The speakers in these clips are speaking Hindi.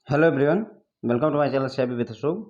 Hello everyone, welcome to my channel SEBI with Ashok.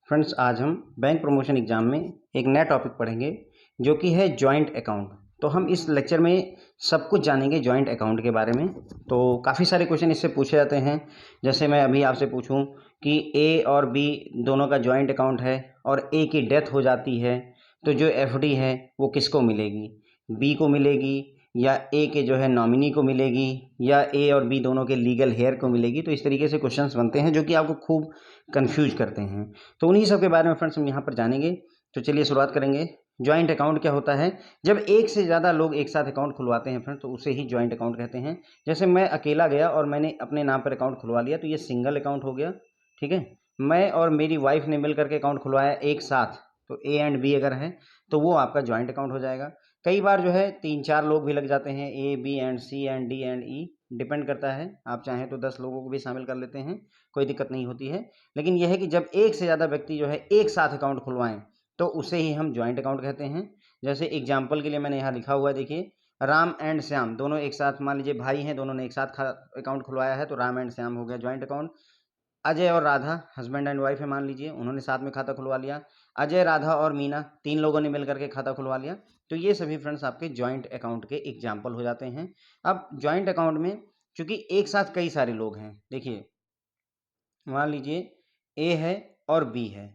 Friends, आज हम बैंक प्रमोशन एग्जाम में एक नया टॉपिक पढ़ेंगे जो कि है जॉइंट अकाउंट। तो हम इस लेक्चर में सब कुछ जानेंगे जॉइंट अकाउंट के बारे में। तो काफ़ी सारे क्वेश्चन इससे पूछे जाते हैं। जैसे मैं अभी आपसे पूछूं कि ए और बी दोनों का जॉइंट अकाउंट है और ए की डेथ हो जाती है, तो जो एफडी है वो किसको मिलेगी? बी को मिलेगी या ए के जो है नॉमिनी को मिलेगी या ए और बी दोनों के लीगल हेयर को मिलेगी? तो इस तरीके से क्वेश्चंस बनते हैं जो कि आपको खूब कंफ्यूज करते हैं। तो उन्हीं सब के बारे में फ्रेंड्स हम यहाँ पर जानेंगे। तो चलिए शुरुआत करेंगे। जॉइंट अकाउंट क्या होता है? जब एक से ज़्यादा लोग एक साथ अकाउंट खुलवाते हैं फ्रेंड्स, तो उसे ही जॉइंट अकाउंट कहते हैं। जैसे मैं अकेला गया और मैंने अपने नाम पर अकाउंट खुलवा लिया तो ये सिंगल अकाउंट हो गया, ठीक है। मैं और मेरी वाइफ ने मिल करके अकाउंट खुलवाया एक साथ, तो ए एंड बी अगर है तो वो आपका जॉइंट अकाउंट हो जाएगा। कई बार जो है 3-4 लोग भी लग जाते हैं, A B and C and D and E, depend करता है। आप चाहें तो 10 लोगों को भी शामिल कर लेते हैं, कोई दिक्कत नहीं होती है। लेकिन यह है कि जब एक से ज़्यादा व्यक्ति जो है एक साथ अकाउंट खुलवाएं तो उसे ही हम जॉइंट अकाउंट कहते हैं। जैसे एग्जाम्पल के लिए मैंने यहाँ लिखा हुआ है, देखिए, राम एंड श्याम दोनों एक साथ, मान लीजिए भाई हैं, दोनों ने एक साथ अकाउंट खुलवाया है तो राम एंड श्याम हो गया जॉइंट अकाउंट। अजय और राधा हस्बैंड एंड वाइफ है, मान लीजिए, उन्होंने साथ में खाता खुलवा लिया। अजय, राधा और मीना 3 लोगों ने मिल करके खाता खुलवा लिया। तो ये सभी फ्रेंड्स आपके जॉइंट अकाउंट के एग्जाम्पल हो जाते हैं। अब जॉइंट अकाउंट में चूंकि एक साथ कई सारे लोग हैं, देखिए मान लीजिए ए है और बी है,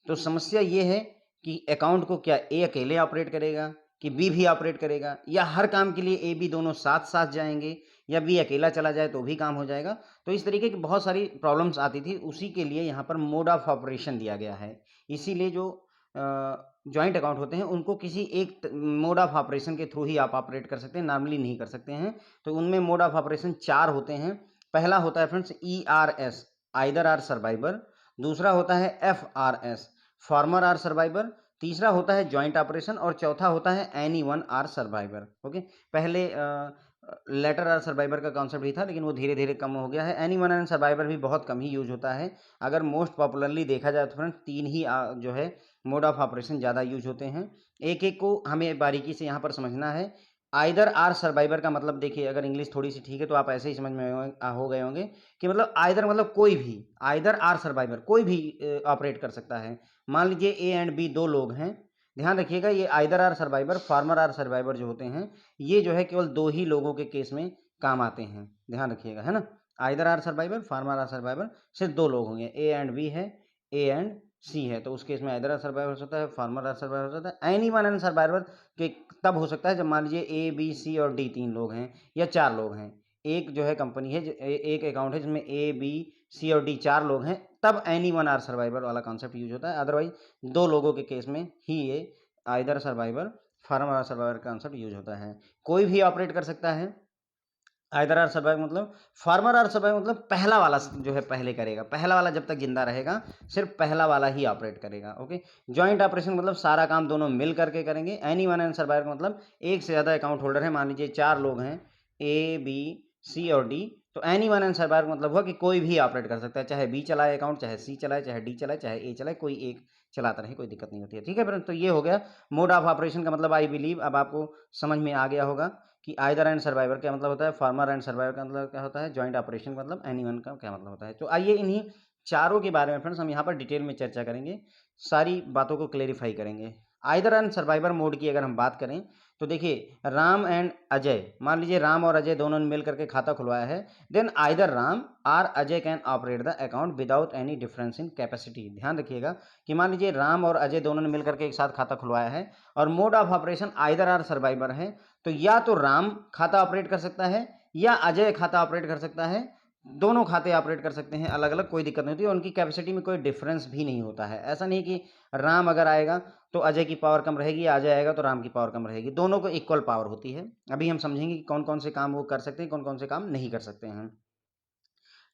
तो समस्या ये है कि अकाउंट को क्या ए अकेले ऑपरेट करेगा कि बी भी ऑपरेट करेगा, या हर काम के लिए ए बी दोनों साथ साथ जाएंगे, या बी अकेला चला जाए तो भी काम हो जाएगा। तो इस तरीके की बहुत सारी प्रॉब्लम्स आती थी, उसी के लिए यहाँ पर मोड ऑफ ऑपरेशन दिया गया है। इसीलिए जो जॉइंट अकाउंट होते हैं उनको किसी एक मोड ऑफ ऑपरेशन के थ्रू ही आप ऑपरेट कर सकते हैं, नॉर्मली नहीं कर सकते हैं। तो उनमें मोड ऑफ ऑपरेशन 4 होते हैं। पहला होता है friends ERS, either or survivor. दूसरा होता है FRS, फार्मर आर सर्वाइवर। तीसरा होता है जॉइंट ऑपरेशन और चौथा होता है any one or survivor. Okay, पहले लेटर आर सर्वाइवर का कॉन्सेप्ट ही था, लेकिन वो धीरे धीरे कम हो गया है। एनी वन एंड सर्वाइवर भी बहुत कम ही यूज होता है। अगर मोस्ट पॉपुलरली देखा जाए तो फ्रेंड्स 3 ही जो है मोड ऑफ ऑपरेशन ज़्यादा यूज होते हैं। एक एक को हमें बारीकी से यहाँ पर समझना है। आइदर आर सर्वाइवर का मतलब, देखिए, अगर इंग्लिश थोड़ी सी ठीक है तो आप ऐसे ही समझ में हो गए होंगे कि मतलब आइदर मतलब कोई भी, आइदर आर सर्वाइवर कोई भी ऑपरेट कर सकता है। मान लीजिए ए एंड बी 2 लोग हैं, ध्यान रखिएगा, ये either or survivor, former or survivor जो होते हैं, ये जो है केवल 2 ही लोगों के केस में काम आते हैं, ध्यान रखिएगा, है ना। Either or survivor, former or survivor, सिर्फ 2 लोग होंगे, ए एंड बी है, ए एंड सी है, तो उस केस में आइदर आर सर्वाइवर होता है, फार्मर आर सर्वाइवर होता है। एनी वन एंड सर्वाइवर के तब हो सकता है जब मान लीजिए ए बी सी और डी 3 लोग हैं या 4 लोग हैं। एक जो है कंपनी है, एक अकाउंट है जिसमें ए बी सी और डी 4 लोग हैं, तब एनी वन आर सर्वाइवर वाला कॉन्सेप्ट यूज होता है। अदरवाइज 2 लोगों के केस में ही ये either survivor, former or survivor का कॉन्सेप्ट यूज होता है। कोई भी ऑपरेट कर सकता है। आइदर आर सर्वाइव मतलब, फार्मर आर सर्वाइव मतलब पहला वाला जो है पहले करेगा, पहला वाला जब तक जिंदा रहेगा सिर्फ पहला वाला ही ऑपरेट करेगा। ओके, जॉइंट ऑपरेशन मतलब सारा काम दोनों मिल करके करेंगे। एनी वन एंड सर्वाइव मतलब एक से ज़्यादा अकाउंट होल्डर है, मान लीजिए 4 लोग हैं, ए बी सी और डी, तो एनी वन एंड सर्वाइव मतलब हुआ कि कोई भी ऑपरेट कर सकता है, चाहे बी चलाए अकाउंट, चाहे सी चलाए, चाहे डी चलाए, चाहे ए चलाए, कोई एक चलाता रहे, कोई दिक्कत नहीं होती है। ठीक है फ्रेंड, तो ये हो गया मोड ऑफ ऑपरेशन का मतलब। आई बिलीव अब आपको समझ में आ गया होगा कि आइदर एंड सर्वाइवर क्या मतलब होता है, फार्मर एंड सर्वाइवर का मतलब क्या होता है, जॉइंट ऑपरेशन का मतलब एनी वन का क्या मतलब होता है। तो आइए इन्हीं चारों के बारे में फ्रेंड्स हम यहाँ पर डिटेल में चर्चा करेंगे, सारी बातों को क्लेरिफाई करेंगे। आइदर एंड सर्वाइवर मोड की अगर हम बात करें तो देखिए, राम एंड अजय, मान लीजिए राम और अजय दोनों ने मिल करके खाता खुलवाया है, देन आइदर राम और Ajay can operate the account without any difference in capacity. ध्यान रखिएगा कि मान लीजिए राम और अजय दोनों ने मिल करके एक साथ खाता खुलवाया है और mode of operation either or survivor है, तो या तो राम खाता ऑपरेट कर सकता है या अजय खाता ऑपरेट कर सकता है। दोनों खाते ऑपरेट कर सकते हैं अलग अलग, कोई दिक्कत नहीं होती है, उनकी कैपेसिटी में कोई डिफरेंस भी नहीं होता है। ऐसा नहीं कि राम अगर आएगा तो अजय की पावर कम रहेगी, अजय आएगा तो राम की पावर कम रहेगी, दोनों को इक्वल पावर होती है। अभी हम समझेंगे कि कौन कौन से काम वो कर सकते हैं, कौन कौन से काम नहीं कर सकते हैं।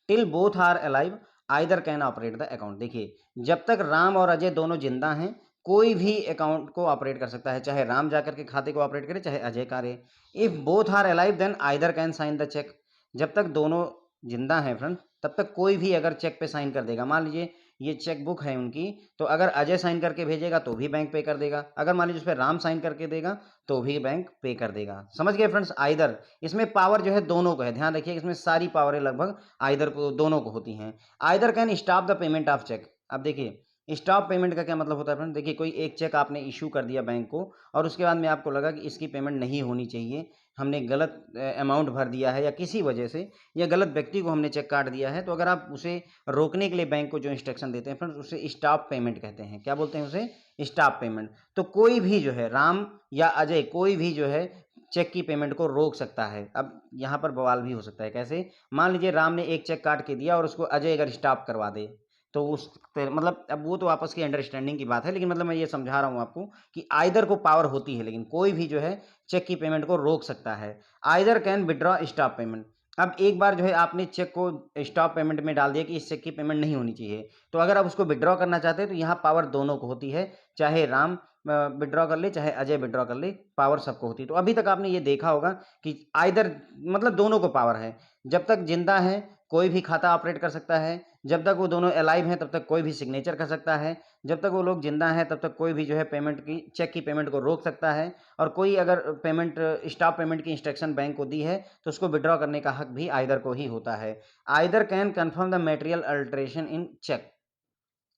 Till both are alive either can operate the account. देखिए, जब तक राम और अजय दोनों जिंदा हैं कोई भी अकाउंट को ऑपरेट कर सकता है, चाहे राम जाकर के खाते को ऑपरेट करे, चाहे अजय करे। If both are alive then either can sign the cheque. जब तक दोनों जिंदा हैं फ्रेंड तब तक कोई भी अगर चेक पे साइन कर देगा, मान लीजिए ये चेक बुक है उनकी, तो अगर अजय साइन करके भेजेगा तो भी बैंक पे कर देगा, अगर मान लीजिए उस पर राम साइन करके देगा तो भी बैंक पे कर देगा। समझ गए फ्रेंड्स? आइदर इसमें पावर जो है दोनों को है, ध्यान रखिए इसमें सारी पावरें लगभग आइदर को दोनों को होती हैं। Either can stop the payment of cheque. अब देखिए स्टॉप पेमेंट का क्या मतलब होता है फ्रेंड? देखिए कोई एक चेक आपने इशू कर दिया बैंक को और उसके बाद में आपको लगा कि इसकी पेमेंट नहीं होनी चाहिए, हमने गलत अमाउंट भर दिया है या किसी वजह से या गलत व्यक्ति को हमने चेक काट दिया है, तो अगर आप उसे रोकने के लिए बैंक को जो इंस्ट्रक्शन देते हैं फ्रेंड्स उसे स्टॉप पेमेंट कहते हैं। क्या बोलते हैं उसे? Stop payment. तो कोई भी जो है राम या अजय कोई भी जो है चेक की पेमेंट को रोक सकता है। अब यहाँ पर बवाल भी हो सकता है, कैसे? मान लीजिए राम ने एक चेक काट के दिया और उसको अजय अगर स्टॉप करवा दे तो उस मतलब अब वो तो आपस की अंडरस्टैंडिंग की बात है, लेकिन मतलब मैं ये समझा रहा हूँ आपको कि आइदर को पावर होती है, लेकिन कोई भी जो है चेक की पेमेंट को रोक सकता है। Either can withdraw stop payment. अब एक बार जो है आपने चेक को स्टॉप पेमेंट में डाल दिया कि इस चेक की पेमेंट नहीं होनी चाहिए, तो अगर आप उसको विड्रॉ करना चाहते हैं तो यहाँ पावर दोनों को होती है, चाहे राम विड्रॉ कर ले चाहे अजय विड्रॉ कर ले, पावर सबको होती है। तो अभी तक आपने ये देखा होगा कि आइदर मतलब दोनों को पावर है, जब तक जिंदा है कोई भी खाता ऑपरेट कर सकता है, जब तक वो दोनों अलाइव हैं तब तक कोई भी सिग्नेचर कर सकता है, जब तक वो लोग जिंदा हैं तब तक कोई भी जो है पेमेंट की चेक की पेमेंट को रोक सकता है, और कोई अगर पेमेंट स्टॉप पेमेंट की इंस्ट्रक्शन बैंक को दी है तो उसको विड्रॉ करने का हक भी आइदर को ही होता है। Either can confirm the material alteration in cheque.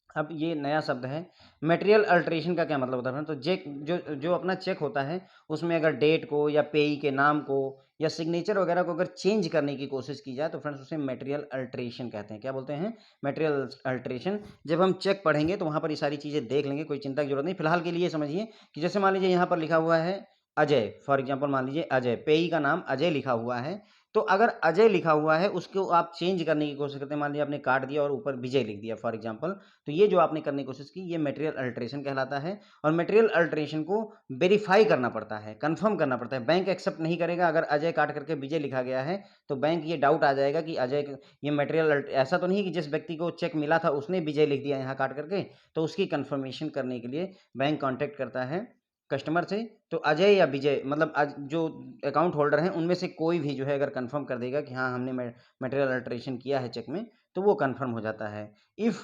अब ये नया शब्द है, मटेरियल अल्टरेशन का क्या मतलब होता है? तो चेक जो जो अपना चेक होता है उसमें अगर डेट को या पेई के नाम को या सिग्नेचर वगैरह को अगर चेंज करने की कोशिश की जाए तो फ्रेंड्स उसे मटेरियल अल्टरेशन कहते हैं। क्या बोलते हैं? Material alteration. जब हम चेक पढ़ेंगे तो वहाँ पर ये सारी चीज़ें देख लेंगे, कोई चिंता की जरूरत नहीं। फिलहाल के लिए समझिए कि जैसे मान लीजिए यहाँ पर लिखा हुआ है अजय, फॉर एग्जाम्पल मान लीजिए अजय, पेई का नाम अजय लिखा हुआ है, तो अगर अजय लिखा हुआ है उसको आप चेंज करने की कोशिश करते हैं, मान लीजिए आपने काट दिया और ऊपर विजय लिख दिया फॉर एग्जांपल, तो ये जो आपने करने की कोशिश की ये मटेरियल अल्टरेशन कहलाता है। और मटेरियल अल्टरेशन को वेरीफाई करना पड़ता है, कंफर्म करना पड़ता है। बैंक एक्सेप्ट नहीं करेगा। अगर अजय काट करके विजय लिखा गया है तो बैंक ये डाउट आ जाएगा कि अजय ये मटेरियल ऐसा तो नहीं कि जिस व्यक्ति को चेक मिला था उसने विजय लिख दिया यहाँ काट करके, तो उसकी कंफर्मेशन करने के लिए बैंक कॉन्टेक्ट करता है कस्टमर से। तो अजय या विजय मतलब जो अकाउंट होल्डर हैं उनमें से कोई भी जो है अगर कंफर्म कर देगा कि हाँ हमने मटेरियल अल्टरेशन किया है चेक में, तो वो कंफर्म हो जाता है। If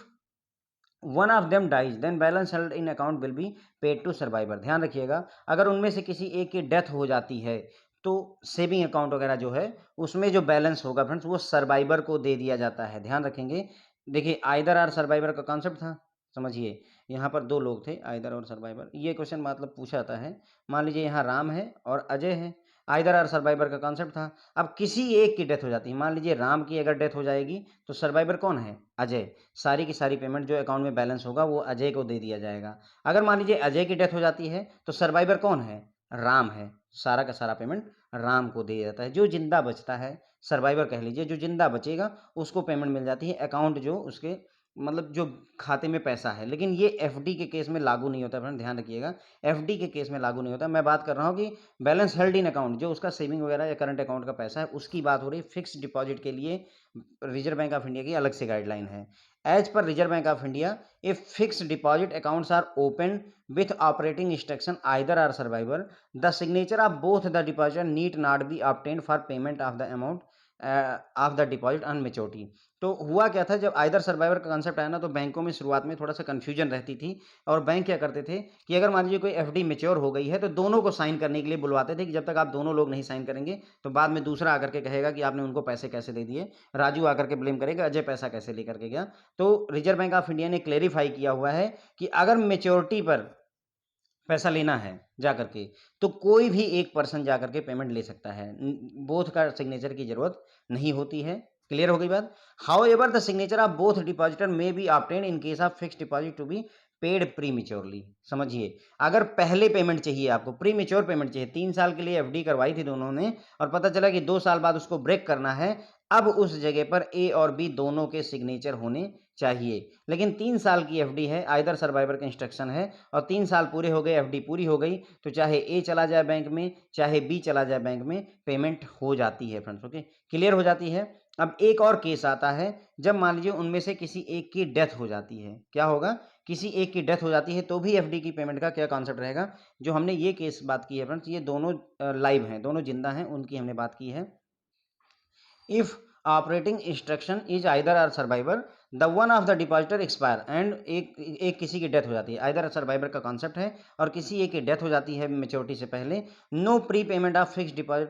one of them dies then balance held in account will be paid to survivor. ध्यान रखिएगा, अगर उनमें से किसी एक की डेथ हो जाती है तो सेविंग अकाउंट वगैरह जो है उसमें जो बैलेंस होगा फ्रेंड्स वो सर्वाइवर को दे दिया जाता है। ध्यान रखेंगे, देखिए आइदर आर सर्वाइवर का कॉन्सेप्ट था, समझिए यहाँ पर दो लोग थे आइदर और सर्वाइवर, ये क्वेश्चन मतलब पूछा जाता है। मान लीजिए यहाँ राम है और अजय है, आइदर आर सर्वाइवर का कॉन्सेप्ट था। अब किसी एक की डेथ हो जाती है, मान लीजिए राम की अगर डेथ हो जाएगी तो सर्वाइवर कौन है? अजय। सारी की सारी पेमेंट जो अकाउंट में बैलेंस होगा वो अजय को दे दिया जाएगा। अगर मान लीजिए अजय की डेथ हो जाती है तो सर्वाइवर कौन है? राम है। सारा का सारा पेमेंट राम को दिया जाता है। जो जिंदा बचता है सर्वाइवर कह लीजिए, जो जिंदा बचेगा उसको पेमेंट मिल जाती है, अकाउंट जो उसके मतलब जो खाते में पैसा है। लेकिन ये एफडी के केस में लागू नहीं होता फ्रेंड, ध्यान रखिएगा, एफडी के केस में लागू नहीं होता। मैं बात कर रहा हूँ कि बैलेंस हेल्ड इन अकाउंट, जो उसका सेविंग वगैरह या करंट अकाउंट का पैसा है उसकी बात हो रही है। फिक्स डिपॉजिट के लिए रिजर्व बैंक ऑफ इंडिया की अलग से गाइडलाइन है। As per reserve bank of India, if fix deposit accounts are open with operating instruction either or survivor, the signature of both the depositor need not be obtained for payment of the amount of the deposit on maturity. तो हुआ क्या था, जब आइदर सर्वाइवर का कंसेप्ट आया ना तो बैंकों में शुरुआत में थोड़ा सा कंफ्यूजन रहती थी, और बैंक क्या करते थे कि अगर मान लीजिए कोई एफडी मैच्योर हो गई है तो दोनों को साइन करने के लिए बुलवाते थे कि जब तक आप दोनों लोग नहीं साइन करेंगे तो बाद में दूसरा आकर के कहेगा कि आपने उनको पैसे कैसे दे दिए, राजू आकर के ब्लेम करेगा अजय पैसा कैसे लेकर के गया। तो रिजर्व बैंक ऑफ इंडिया ने क्लेरिफाई किया हुआ है कि अगर मेच्योरिटी पर पैसा लेना है जाकर के तो कोई भी एक पर्सन जाकर के पेमेंट ले सकता है, बोथ का सिग्नेचर की जरूरत नहीं होती है। क्लियर हो गई बात? However the signature of both depositor may be obtained in case of fix deposit to be paid prematurely. समझिए, अगर पहले पेमेंट चाहिए आपको, प्री मेच्योर पेमेंट चाहिए, 3 साल के लिए एफडी करवाई थी दोनों ने और पता चला कि 2 साल बाद उसको ब्रेक करना है, अब उस जगह पर ए और बी दोनों के सिग्नेचर होने चाहिए। लेकिन 3 साल की एफडी है, आइदर सर्वाइवर का इंस्ट्रक्शन है और 3 साल पूरे हो गए, एफडी पूरी हो गई, तो चाहे ए चला जाए बैंक में चाहे बी चला जाए बैंक में, पेमेंट हो जाती है फ्रेंड्स। ओके, क्लियर हो जाती है। अब एक और केस आता है, जब मान लीजिए उनमें से किसी एक की डेथ हो जाती है। क्या होगा? किसी एक की डेथ हो जाती है तो भी एफडी की पेमेंट का क्या कॉन्सेप्ट रहेगा? जो हमने ये केस बात की है फ्रेंड्स, ये दोनों लाइव हैं, दोनों जिंदा हैं, उनकी हमने बात की है। If operating instruction is either or survivor the one of the depositor expire and एक किसी की डेथ हो जाती है, आइदर सर्वाइवर का कॉन्सेप्ट है और किसी एक की डेथ हो जाती है मेच्योरिटी से पहले, no prepayment of fix deposit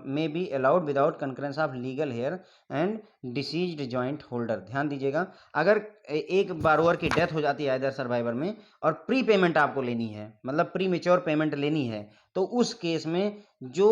may be allowed without concurrence of legal heir and deceased joint holder. ध्यान दीजिएगा, अगर एक बारोअर की डेथ हो जाती है आइदर सर्वाइवर में और प्री पेमेंट आपको लेनी है, मतलब प्री मेच्योर पेमेंट लेनी है, तो उस केस में जो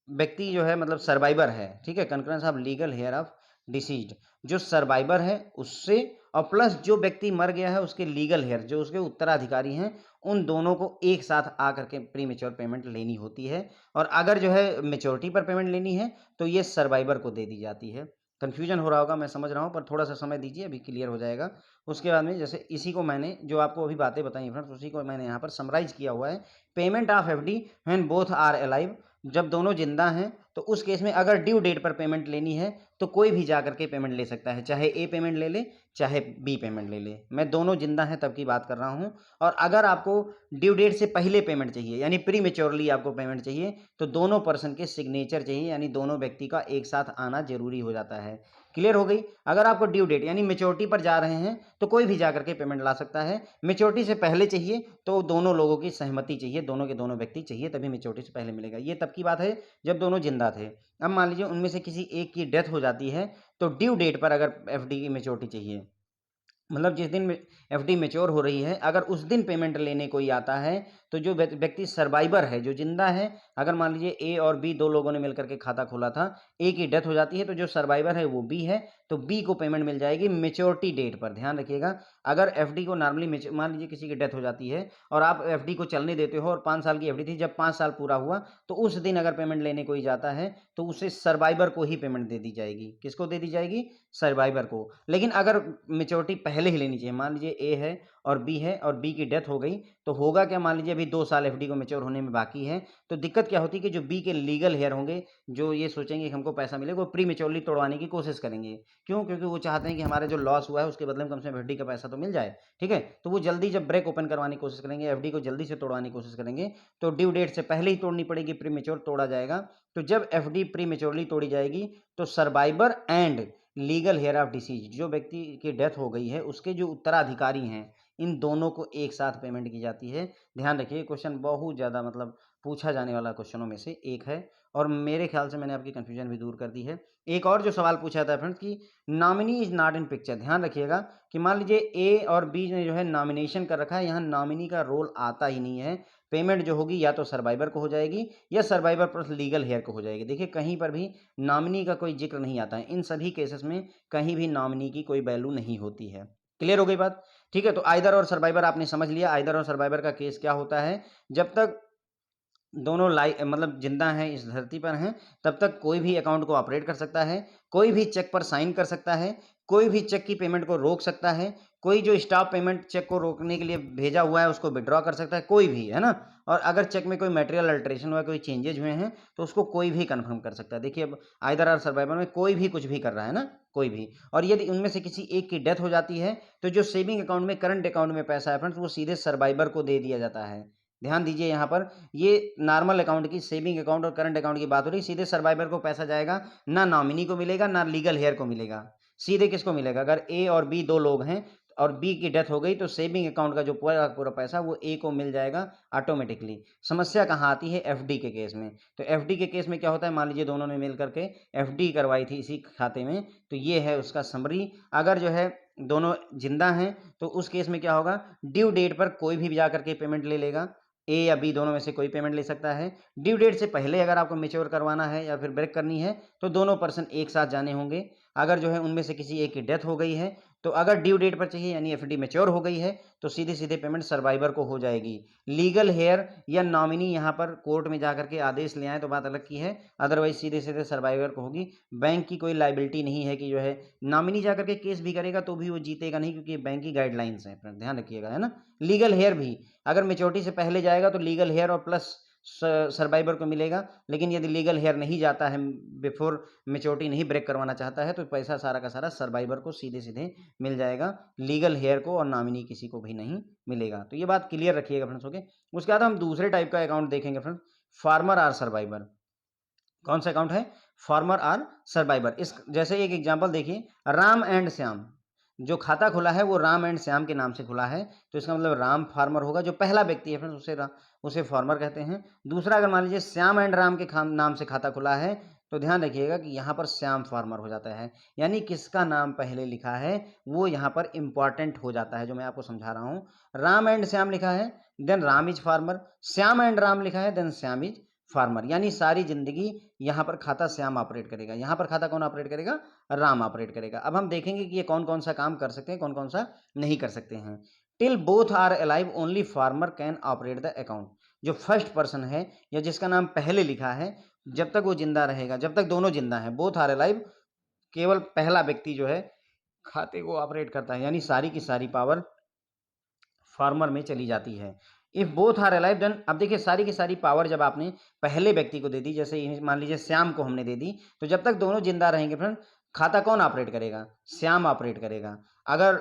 व्यक्ति जो है मतलब सर्वाइवर है, ठीक है, concurrence of legal heir of deceased, जो सर्वाइवर है उससे और प्लस जो व्यक्ति मर गया है उसके लीगल हेयर जो उसके उत्तराधिकारी हैं, उन दोनों को एक साथ आकर के प्री मेच्योर पेमेंट लेनी होती है। और अगर जो है मेच्योरिटी पर पेमेंट लेनी है तो ये सर्वाइवर को दे दी जाती है। कन्फ्यूजन हो रहा होगा मैं समझ रहा हूँ, पर थोड़ा सा समय दीजिए, अभी क्लियर हो जाएगा। उसके बाद में जैसे इसी को मैंने जो आपको अभी बातें बताई फ्रेंड्स, उसी को मैंने यहाँ पर समराइज किया हुआ है। Payment of FD when both are alive, जब दोनों जिंदा हैं तो उस केस में अगर ड्यू डेट पर पेमेंट लेनी है तो कोई भी जाकर के पेमेंट ले सकता है, चाहे ए पेमेंट ले ले चाहे बी पेमेंट ले ले। मैं दोनों जिंदा हैं तब की बात कर रहा हूं। और अगर आपको ड्यू डेट से पहले पेमेंट चाहिए यानी प्री मेच्योरली आपको पेमेंट चाहिए तो दोनों पर्सन के सिग्नेचर चाहिए, यानी दोनों व्यक्ति का एक साथ आना जरूरी हो जाता है। क्लियर हो गई। अगर आपको ड्यू डेट यानी मेच्योरिटी पर जा रहे हैं तो कोई भी जाकर के पेमेंट ला सकता है। मेच्योरिटी से पहले चाहिए तो दोनों लोगों की सहमति चाहिए, दोनों के दोनों व्यक्ति चाहिए, तभी मेच्योरिटी से पहले मिलेगा। ये तब की बात है जब दोनों जिंदा थे। अब मान लीजिए उनमें से किसी एक की डेथ हो जाती है तो ड्यू डेट पर अगर एफडी की मेच्योरिटी चाहिए, मतलब जिस दिन एफडी मेच्योर हो रही है अगर उस दिन पेमेंट लेने कोई आता है तो जो व्यक्ति सर्वाइवर है जो जिंदा है, अगर मान लीजिए ए और बी दो लोगों ने मिलकर के खाता खोला था, ए की डेथ हो जाती है तो जो सर्वाइवर है वो बी है, तो बी को पेमेंट मिल जाएगी मेच्योरिटी डेट पर। ध्यान रखिएगा, अगर एफडी को नॉर्मली मान लीजिए किसी की डेथ हो जाती है और आप एफडी को चलने देते हो और 5 साल की एफडी थी, जब 5 साल पूरा हुआ तो उस दिन अगर पेमेंट लेने कोई जाता है तो उसे सर्वाइवर को ही पेमेंट दे दी जाएगी। किसको दे दी जाएगी? सर्वाइवर को। लेकिन अगर मेच्योरिटी पहले ही लेनी चाहिए, मान लीजिए ए है और बी है और बी की डेथ हो गई तो होगा क्या, मान लीजिए अभी 2 साल एफडी को मेच्योर होने में बाकी है, तो दिक्कत क्या होती है कि जो बी के लीगल हेयर होंगे जो ये सोचेंगे कि हमको पैसा मिलेगा, वो प्री मेच्योरली तोड़वाने की कोशिश करेंगे। क्यों? क्योंकि वो चाहते हैं कि हमारा जो लॉस हुआ है उसके बदले में कम से कम एफडी का पैसा तो मिल जाए, ठीक है। तो वो जल्दी जब ब्रेक ओपन करवाने की कोशिश करेंगे, एफडी को जल्दी से तोड़वाने की कोशिश करेंगे, तो ड्यू डेट से पहले ही तोड़नी पड़ेगी, प्री मेच्योर तोड़ा जाएगा। तो जब एफडी प्री मेच्योरली तोड़ी जाएगी तो survivor and legal heir of deceased, जो व्यक्ति की डेथ हो गई है उसके जो उत्तराधिकारी हैं, इन दोनों को एक साथ पेमेंट की जाती है। ध्यान रखिए, क्वेश्चन बहुत ज़्यादा मतलब पूछा जाने वाला क्वेश्चनों में से एक है और मेरे ख्याल से मैंने आपकी कन्फ्यूजन भी दूर कर दी है। एक और जो सवाल पूछा था फ्रेंड्स कि nominee is not in picture, ध्यान रखिएगा कि मान लीजिए ए और बी ने जो है नॉमिनेशन कर रखा है, यहाँ नॉमिनी का रोल आता ही नहीं है। पेमेंट जो होगी या तो सर्वाइवर को हो जाएगी या सर्वाइवर प्लस लीगल हेयर को हो जाएगी। देखिए कहीं पर भी नॉमिनी का कोई जिक्र नहीं आता है, इन सभी केसेस में कहीं भी नॉमिनी की कोई वैल्यू नहीं होती है। क्लियर हो गई बात? ठीक है, तो आइदर और सर्वाइवर आपने समझ लिया। आइदर और सर्वाइवर का केस क्या होता है, जब तक दोनों मतलब जिंदा हैं, इस धरती पर हैं, तब तक कोई भी अकाउंट को ऑपरेट कर सकता है, कोई भी चेक पर साइन कर सकता है, कोई भी चेक की पेमेंट को रोक सकता है, कोई जो स्टॉप पेमेंट चेक को रोकने के लिए भेजा हुआ है उसको विड्रॉ कर सकता है, कोई भी, है ना। और अगर चेक में कोई मटेरियल अल्टरेशन हुआ, कोई चेंजेज हुए हैं तो उसको कोई भी कंफर्म कर सकता है। देखिए अब आइदर और सर्वाइवर में कोई भी कुछ भी कर रहा है ना, कोई भी। और यदि उनमें से किसी एक की डेथ हो जाती है तो जो सेविंग अकाउंट में करंट अकाउंट में पैसा है फ्रेंड्स वो सीधे सर्वाइवर को दे दिया जाता है। ध्यान दीजिए, यहाँ पर ये नॉर्मल अकाउंट की, सेविंग अकाउंट और करंट अकाउंट की बात हो रही है, सीधे सर्वाइवर को पैसा जाएगा, ना नॉमिनी को मिलेगा ना लीगल हेयर को मिलेगा। सीधे किसको मिलेगा? अगर ए और बी दो लोग हैं और बी की डेथ हो गई तो सेविंग अकाउंट का जो पूरा पूरा पैसा वो ए को मिल जाएगा ऑटोमेटिकली। समस्या कहाँ आती है? एफडी के केस में। तो एफडी के केस में क्या होता है, मान लीजिए दोनों ने मिल करके एफडी करवाई थी इसी खाते में, तो ये है उसका समरी। अगर जो है दोनों जिंदा हैं तो उस केस में क्या होगा, ड्यू डेट पर कोई भी जा करके पेमेंट ले लेगा, ए या बी दोनों में से कोई पेमेंट ले सकता है। ड्यू डेट से पहले अगर आपको मेच्योर करवाना है या फिर ब्रेक करनी है तो दोनों पर्सन एक साथ जाने होंगे। अगर जो है उनमें से किसी एक की डेथ हो गई है तो अगर ड्यू डेट पर चाहिए यानी एफडी मेच्योर हो गई है तो सीधे सीधे पेमेंट सर्वाइवर को हो जाएगी। लीगल हेयर या नॉमिनी यहाँ पर कोर्ट में जाकर के आदेश ले आए तो बात अलग की है, अदरवाइज सीधे सीधे सर्वाइवर को होगी। बैंक की कोई लाइबिलिटी नहीं है कि जो है नॉमिनी जाकर के केस भी करेगा तो भी वो जीतेगा नहीं, क्योंकि बैंक की गाइडलाइंस है, ध्यान रखिएगा, है ना। लीगल हेयर भी अगर मेच्योरिटी से पहले जाएगा तो लीगल हेयर और प्लस सर्वाइवर को मिलेगा, लेकिन यदि लीगल हेयर नहीं जाता है, बिफोर मेच्योरिटी नहीं ब्रेक करवाना चाहता है, तो पैसा सारा का सारा सर्वाइवर को सीधे सीधे मिल जाएगा, लीगल हेयर को और नॉमिनी किसी को भी नहीं मिलेगा। तो ये बात क्लियर रखिएगा फ्रेंड्स। ओके, उसके बाद हम दूसरे टाइप का अकाउंट देखेंगे फ्रेंड्स, फार्मर आर सर्वाइवर। कौन सा अकाउंट है? Former or survivor. इस जैसे एक एग्जांपल देखिए, राम एंड श्याम, जो खाता खुला है वो राम एंड श्याम के नाम से खुला है, तो इसका मतलब राम फार्मर होगा, जो पहला व्यक्ति है फ्रेंड्स उसे फार्मर कहते हैं। दूसरा, अगर मान लीजिए श्याम एंड राम के नाम से खाता खुला है, तो ध्यान रखिएगा कि यहाँ पर श्याम फार्मर हो जाता है, यानी किसका नाम पहले लिखा है वो यहाँ पर इंपॉर्टेंट हो जाता है, जो मैं आपको समझा रहा हूँ। राम एंड श्याम लिखा है then Ram is former, Shyam and Ram लिखा है देन श्याम इज फार्मर, यानी सारी जिंदगी यहाँ पर खाता श्याम ऑपरेट करेगा, यहाँ पर खाता कौन ऑपरेट करेगा, राम ऑपरेट करेगा। अब हम देखेंगे कि ये कौन कौन सा काम कर सकते हैं, कौन कौन सा नहीं कर सकते हैं। Till both are alive only former can operate the account, जो फर्स्ट पर्सन है या जिसका नाम पहले लिखा है, जब तक वो जिंदा रहेगा, जब तक दोनों जिंदा हैं, बोथ आर अलाइव, केवल पहला व्यक्ति जो है खाते को ऑपरेट करता है, यानी सारी की सारी पावर फार्मर में चली जाती है। If both are alive then, अब देखिए सारी की सारी पावर जब आपने पहले व्यक्ति को दे दी, जैसे मान लीजिए श्याम को हमने दे दी, तो जब तक दोनों जिंदा रहेंगे फ्रेंड, खाता कौन ऑपरेट करेगा, श्याम ऑपरेट करेगा। अगर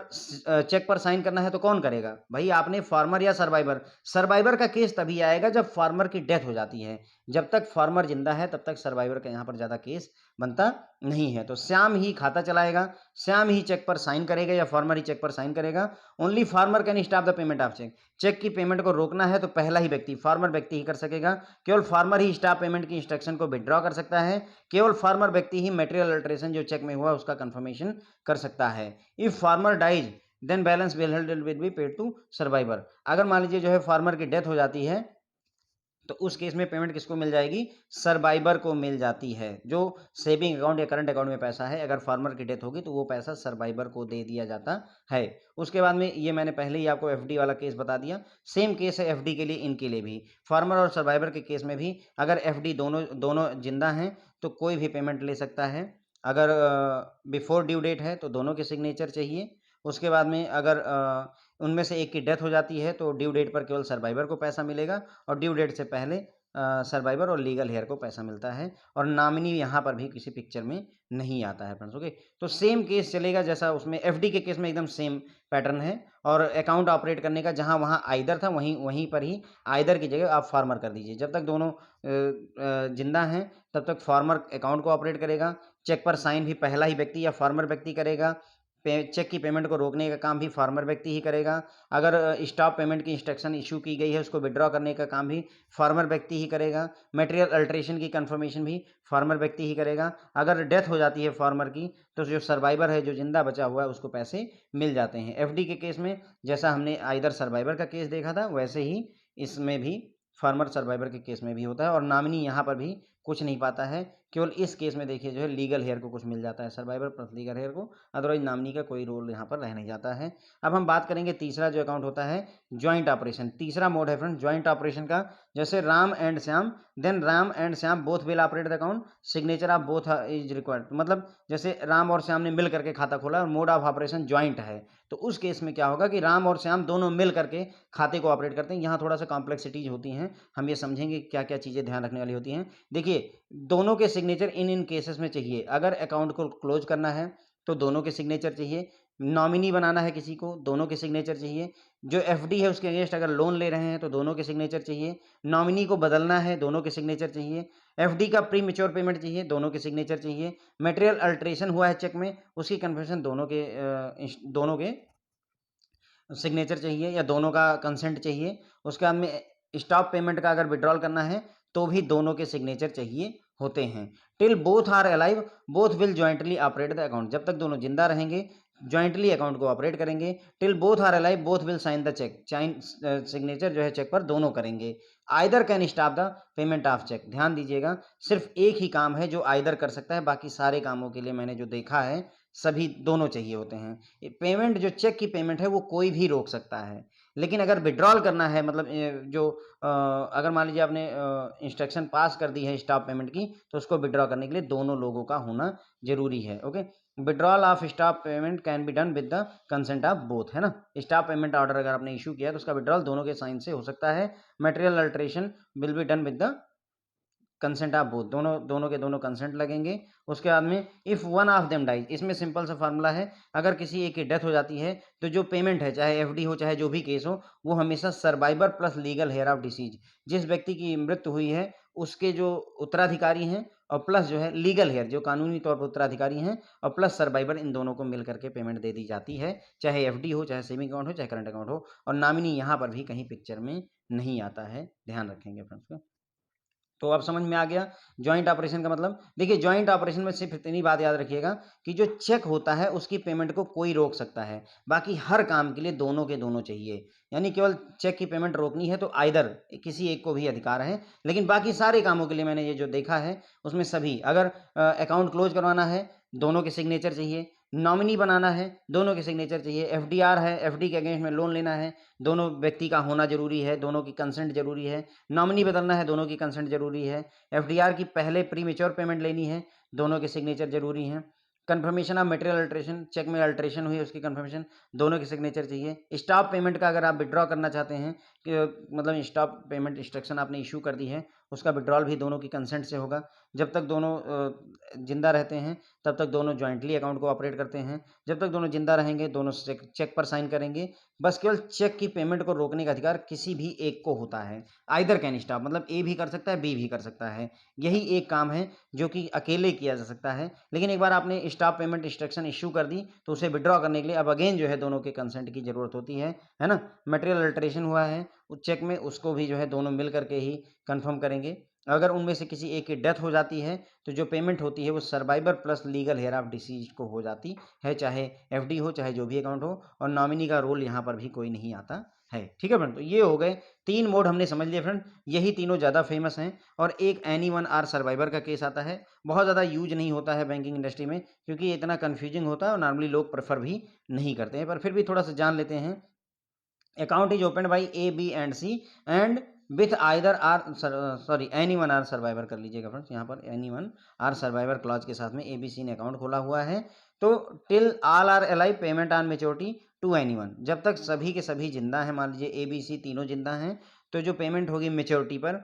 चेक पर साइन करना है तो कौन करेगा, भाई आपने फार्मर या सर्वाइवर, सर्वाइवर का केस तभी आएगा जब फार्मर की डेथ हो जाती है, जब तक फार्मर जिंदा है तब तक सर्वाइवर का यहाँ पर ज्यादा केस बनता नहीं है। तो श्याम ही खाता चलाएगा, श्याम ही चेक पर साइन करेगा या फार्मर ही चेक पर साइन करेगा। Only former can stop the payment of cheque, cheque की पेमेंट को रोकना है तो पहला ही व्यक्ति, फार्मर व्यक्ति ही कर सकेगा, केवल फार्मर ही स्टॉप पेमेंट की इंस्ट्रक्शन को विड्रॉ कर सकता है, केवल फार्मर व्यक्ति ही मटेरियल अल्टरेशन जो चेक में हुआ उसका कंफर्मेशन कर सकता है। If former dies then balance will be paid to survivor, अगर मान लीजिए जो है फार्मर की डेथ हो जाती है तो उस केस में पेमेंट किसको मिल जाएगी, सर्वाइवर को मिल जाती है। जो सेविंग अकाउंट या करंट अकाउंट में पैसा है, अगर फार्मर की डेथ होगी तो वो पैसा सर्वाइवर को दे दिया जाता है। उसके बाद में ये मैंने पहले ही आपको एफडी वाला केस बता दिया, सेम केस है एफडी के लिए, इनके लिए भी, फार्मर और सर्वाइवर के केस में भी अगर एफडी दोनों जिंदा हैं तो कोई भी पेमेंट ले सकता है। अगर बिफोर ड्यू डेट है तो दोनों के सिग्नेचर चाहिए। उसके बाद में अगर उनमें से एक की डेथ हो जाती है तो ड्यू डेट पर केवल सर्वाइवर को पैसा मिलेगा, और ड्यू डेट से पहले सर्वाइवर और लीगल हेयर को पैसा मिलता है, और नॉमिनी यहाँ पर भी किसी पिक्चर में नहीं आता है फ्रेंड्स। ओके, तो सेम केस चलेगा जैसा उसमें एफडी के केस में, एकदम सेम पैटर्न है। और अकाउंट ऑपरेट करने का जहाँ वहाँ आइदर था, वहीं पर ही आइदर की जगह आप फार्मर कर दीजिए। जब तक दोनों जिंदा हैं तब तक फार्मर अकाउंट को ऑपरेट करेगा, चेक पर साइन भी पहला ही व्यक्ति या फार्मर व्यक्ति करेगा, चेक की पेमेंट को रोकने का काम भी फार्मर व्यक्ति ही करेगा। अगर स्टॉप पेमेंट की इंस्ट्रक्शन इशू की गई है उसको विड्रॉ करने का काम भी फार्मर व्यक्ति ही करेगा। मटेरियल अल्ट्रेशन की कंफर्मेशन भी फार्मर व्यक्ति ही करेगा। अगर डेथ हो जाती है फार्मर की तो जो सर्वाइवर है, जो जिंदा बचा हुआ है, उसको पैसे मिल जाते हैं। एफडी के केस में जैसा हमने आइदर सर्वाइवर का केस देखा था, वैसे ही इसमें भी फार्मर सर्वाइवर के केस में भी होता है। और नॉमिनी यहाँ पर भी कुछ नहीं पाता है, केवल इस केस में देखिए जो है लीगल हेयर को कुछ मिल जाता है, सर्वाइवर प्लस लीगल हेयर को, अदरवाइज नॉमिनी का कोई रोल यहाँ पर रह नहीं जाता है। अब हम बात करेंगे तीसरा जो अकाउंट होता है ज्वाइंट ऑपरेशन। तीसरा मोड है फ्रेंड ज्वाइंट ऑपरेशन का, जैसे Ram and Shyam, then Ram and Shyam both will operate the account, signature of both is required, मतलब जैसे राम और श्याम ने मिल करके खाता खोला और मोड ऑफ ऑपरेशन ज्वाइंट है, तो उस केस में क्या होगा कि राम और श्याम दोनों मिल करके खाते को ऑपरेट करते हैं। यहाँ थोड़ा सा कॉम्प्लेक्सिटीज होती हैं, हम ये समझेंगे क्या क्या चीज़ें ध्यान रखने वाली होती हैं। देखिए दोनों के सिग्नेचर इन केसेस में चाहिए। अगर अकाउंट को क्लोज करना है तो दोनों के सिग्नेचर चाहिए, नॉमिनी बनाना है किसी को, दोनों के सिग्नेचर चाहिए, जो एफडी है उसके अगेंस्ट अगर लोन ले रहे हैं तो दोनों के सिग्नेचर चाहिए, नॉमिनी को बदलना है दोनों के सिग्नेचर चाहिए, एफडी का प्री मेच्योर पेमेंट चाहिए, दोनों के सिग्नेचर चाहिए, मटेरियल अल्ट्रेशन हुआ है चेक में, उसकी कन्फर्मेशन दोनों के सिग्नेचर चाहिए या दोनों का कंसेंट चाहिए। उसके बाद में स्टॉप पेमेंट का अगर विड्रॉल करना है तो भी दोनों के सिग्नेचर चाहिए होते हैं। Till both are alive both will jointly operate the account, जब तक दोनों जिंदा रहेंगे ज्वाइंटली अकाउंट को ऑपरेट करेंगे। Till both are alive both will sign the cheque, signature जो है चेक पर दोनों करेंगे। Either can stop the payment of cheque, ध्यान दीजिएगा सिर्फ एक ही काम है जो आइदर कर सकता है, बाकी सारे कामों के लिए मैंने जो देखा है सभी दोनों चाहिए होते हैं। पेमेंट जो चेक की पेमेंट है वो कोई भी रोक सकता है, लेकिन अगर विड्रॉल करना है, मतलब अगर मान लीजिए आपने इंस्ट्रक्शन पास कर दी है स्टॉप पेमेंट की, तो उसको विड्रॉ करने के लिए दोनों लोगों का होना जरूरी है। Okay, withdrawal of stop payment can be done with the consent of both, है ना। स्टॉप पेमेंट ऑर्डर अगर आपने इशू किया तो उसका विड्रॉल दोनों के साइन से हो सकता है। Material alteration will be done with the consent of both, दोनों के दोनों कंसेंट लगेंगे। उसके बाद में if one of them dies, इसमें सिंपल सा फार्मूला है, अगर किसी एक की डेथ हो जाती है तो जो पेमेंट है, चाहे एफडी हो चाहे जो भी केस हो, वो हमेशा survivor plus legal heir of deceased, जिस व्यक्ति की मृत्यु हुई है उसके जो उत्तराधिकारी हैं और प्लस जो है लीगल हेयर जो कानूनी तौर पर उत्तराधिकारी हैं और प्लस सर्वाइवर, इन दोनों को मिल करके पेमेंट दे दी जाती है, चाहे एफडी हो, चाहे सेविंग अकाउंट हो, चाहे करंट अकाउंट हो। और नॉमिनी यहाँ पर भी कहीं पिक्चर में नहीं आता है, ध्यान रखेंगे फ्रेंड्स को। तो अब समझ में आ गया जॉइंट ऑपरेशन का मतलब। देखिए जॉइंट ऑपरेशन में सिर्फ इतनी बात याद रखिएगा कि जो चेक होता है उसकी पेमेंट को कोई रोक सकता है, बाकी हर काम के लिए दोनों के दोनों चाहिए। यानी केवल चेक की पेमेंट रोकनी है तो आइदर किसी एक को भी अधिकार है, लेकिन बाकी सारे कामों के लिए मैंने ये जो देखा है उसमें सभी, अगर अकाउंट क्लोज करवाना है दोनों के सिग्नेचर चाहिए, नॉमिनी बनाना है दोनों के सिग्नेचर चाहिए, एफडीआर है, एफडी के अगेंस्ट में लोन लेना है दोनों व्यक्ति का होना जरूरी है, दोनों की कंसेंट जरूरी है, नॉमिनी बदलना है दोनों की कंसेंट जरूरी है, एफडीआर की पहले प्री मेच्योर पेमेंट लेनी है दोनों के सिग्नेचर जरूरी हैं, confirmation of material alteration, cheque में अल्ट्रेशन हुई उसकी कंफर्मेशन दोनों के सिग्नेचर चाहिए। स्टॉप पेमेंट का अगर आप विड्रॉ करना चाहते हैं कि मतलब स्टॉप पेमेंट इंस्ट्रक्शन आपने इशू कर दी है, उसका विड्रॉल भी दोनों की कंसेंट से होगा। जब तक दोनों जिंदा रहते हैं तब तक दोनों ज्वाइंटली अकाउंट को ऑपरेट करते हैं, जब तक दोनों जिंदा रहेंगे दोनों चेक पर साइन करेंगे। बस केवल चेक की पेमेंट को रोकने का अधिकार किसी भी एक को होता है, आइदर कैन स्टॉप, मतलब ए भी कर सकता है बी भी कर सकता है। यही एक काम है जो कि अकेले किया जा सकता है, लेकिन एक बार आपने स्टॉप पेमेंट इंस्ट्रक्शन इशू कर दी तो उसे विड्रॉ करने के लिए अब अगेन जो है दोनों के कंसेंट की जरूरत होती है ना। मटेरियल अल्टरेशन हुआ है उस चेक में, उसको भी जो है दोनों मिल करके ही कंफर्म करेंगे। अगर उनमें से किसी एक की डेथ हो जाती है तो जो पेमेंट होती है वो survivor plus legal heir of deceased को हो जाती है, चाहे एफडी हो चाहे जो भी अकाउंट हो, और नॉमिनी का रोल यहाँ पर भी कोई नहीं आता है। ठीक है फ्रेंड, तो ये हो गए 3 मोड हमने समझ लिए फ्रेंड, यही तीनों ज़्यादा फेमस हैं। और एक एनी वन आर सर्वाइवर का केस आता है, बहुत ज़्यादा यूज नहीं होता है बैंकिंग इंडस्ट्री में क्योंकि इतना कन्फ्यूजिंग होता है और नॉर्मली लोग प्रेफर भी नहीं करते हैं, पर फिर भी थोड़ा सा जान लेते हैं। Account is open by A B and C and with either or sorry any one or survivor कर लीजिएगा फ्रेंड्स, यहाँ पर any one or survivor clause के साथ में ए बी सी ने अकाउंट खोला हुआ है। तो till all are alive payment on maturity to any one, जब तक सभी के सभी जिंदा हैं, मान लीजिए ए बी सी तीनों जिंदा हैं, तो जो पेमेंट होगी मेच्योरिटी पर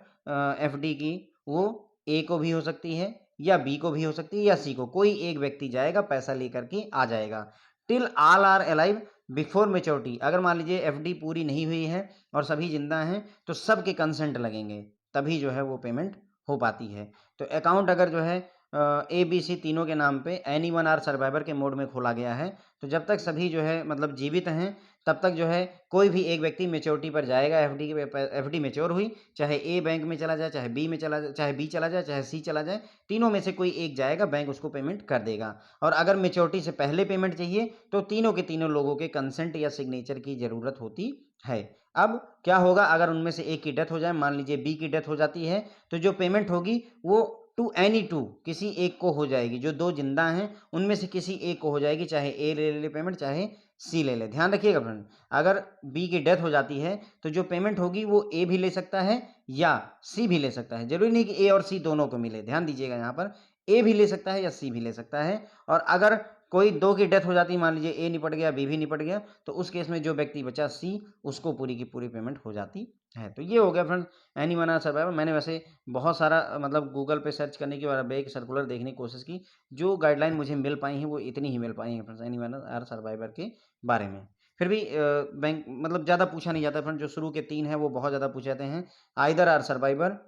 एफ डी की वो ए को भी हो सकती है या बी को भी हो सकती है या सी को, कोई एक व्यक्ति जाएगा पैसा लेकर के आ जाएगा। Till all are alive before maturity, अगर मान लीजिए एफडी पूरी नहीं हुई है और सभी जिंदा हैं तो सबके कंसेंट लगेंगे तभी जो है वो पेमेंट हो पाती है। तो अकाउंट अगर जो है ए बी सी तीनों के नाम पे एनी वन आर सर्वाइवर के मोड में खोला गया है, तो जब तक सभी जो है मतलब जीवित हैं तब तक जो है कोई भी एक व्यक्ति मेच्योरिटी पर जाएगा, एफडी मेच्योर हुई, चाहे ए बैंक में चला जाए, चाहे बी में चला जाए, चाहे बी चला जाए, चाहे सी चला जाए, तीनों में से कोई एक जाएगा, बैंक उसको पेमेंट कर देगा। और अगर मेच्योरिटी से पहले पेमेंट चाहिए तो तीनों के तीनों लोगों के कंसेंट या सिग्नेचर की जरूरत होती है। अब क्या होगा अगर उनमें से एक की डेथ हो जाए, मान लीजिए बी की डेथ हो जाती है, तो जो पेमेंट होगी वो टू एनी टू किसी एक को हो जाएगी, जो दो जिंदा हैं उनमें से किसी एक को हो जाएगी, चाहे ए ले ले पेमेंट चाहे सी ले ले। ध्यान रखिएगा फ्रेंड, अगर बी की डेथ हो जाती है तो जो पेमेंट होगी वो ए भी ले सकता है या सी भी ले सकता है, जरूरी नहीं कि ए और सी दोनों को मिले। ध्यान दीजिएगा यहाँ पर ए भी ले सकता है या सी भी ले सकता है। और अगर कोई दो की डेथ हो जाती है, मान लीजिए ए निपट गया बी भी निपट गया, तो उस केस में जो व्यक्ति बचा सी, उसको पूरी की पूरी पेमेंट हो जाती है। तो ये हो गया friend any one or survivor. मैंने वैसे बहुत सारा मतलब गूगल पे सर्च करने के बाद एक सर्कुलर देखने की कोशिश की, जो गाइडलाइन मुझे मिल पाई हैं वो इतनी ही मिल पाई हैं friends any one or survivor के बारे में। फिर भी बैंक मतलब ज़्यादा पूछा नहीं जाता फ्रेंड, जो शुरू के 3 हैं वो बहुत ज़्यादा पूछे जाते हैं, आइदर आर सर्वाइवर,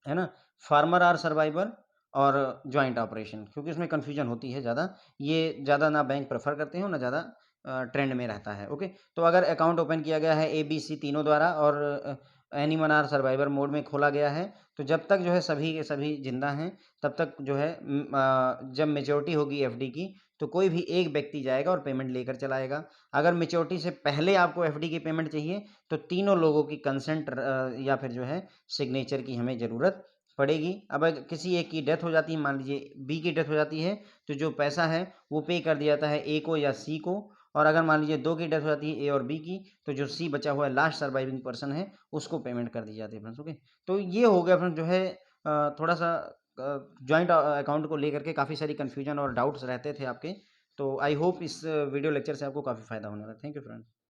है ना, फार्मर आर सर्वाइवर और जॉइंट ऑपरेशन, क्योंकि उसमें कन्फ्यूजन होती है ज़्यादा, ये ज़्यादा ना बैंक प्रेफर करते हैं ना ज़्यादा ट्रेंड में रहता है। ओके, तो अगर अकाउंट ओपन किया गया है ए बी सी तीनों द्वारा और any one or survivor mode में खोला गया है, तो जब तक जो है सभी के सभी जिंदा हैं तब तक जो है जब मेच्योरिटी होगी एफडी की तो कोई भी एक व्यक्ति जाएगा और पेमेंट लेकर चलाएगा। अगर मेच्योरिटी से पहले आपको एफडी की पेमेंट चाहिए तो तीनों लोगों की कंसेंट या फिर जो है सिग्नेचर की हमें ज़रूरत पड़ेगी। अब अगर किसी एक की डेथ हो जाती है, मान लीजिए बी की डेथ हो जाती है, तो जो पैसा है वो पे कर दिया जाता है ए को या सी को। और अगर मान लीजिए दो की डेथ हो जाती है ए और बी की, तो जो सी बचा हुआ है लास्ट सर्वाइविंग पर्सन है उसको पेमेंट कर दी जाती है फ्रेंड्स। ओके, तो ये हो गया फ्रेंड्स जो है थोड़ा सा जॉइंट अकाउंट को लेकर के काफ़ी सारी कन्फ्यूजन और डाउट्स रहते थे आपके। तो आई होप इस वीडियो लेक्चर से आपको काफ़ी फ़ायदा होने वाला है। Thank you friends.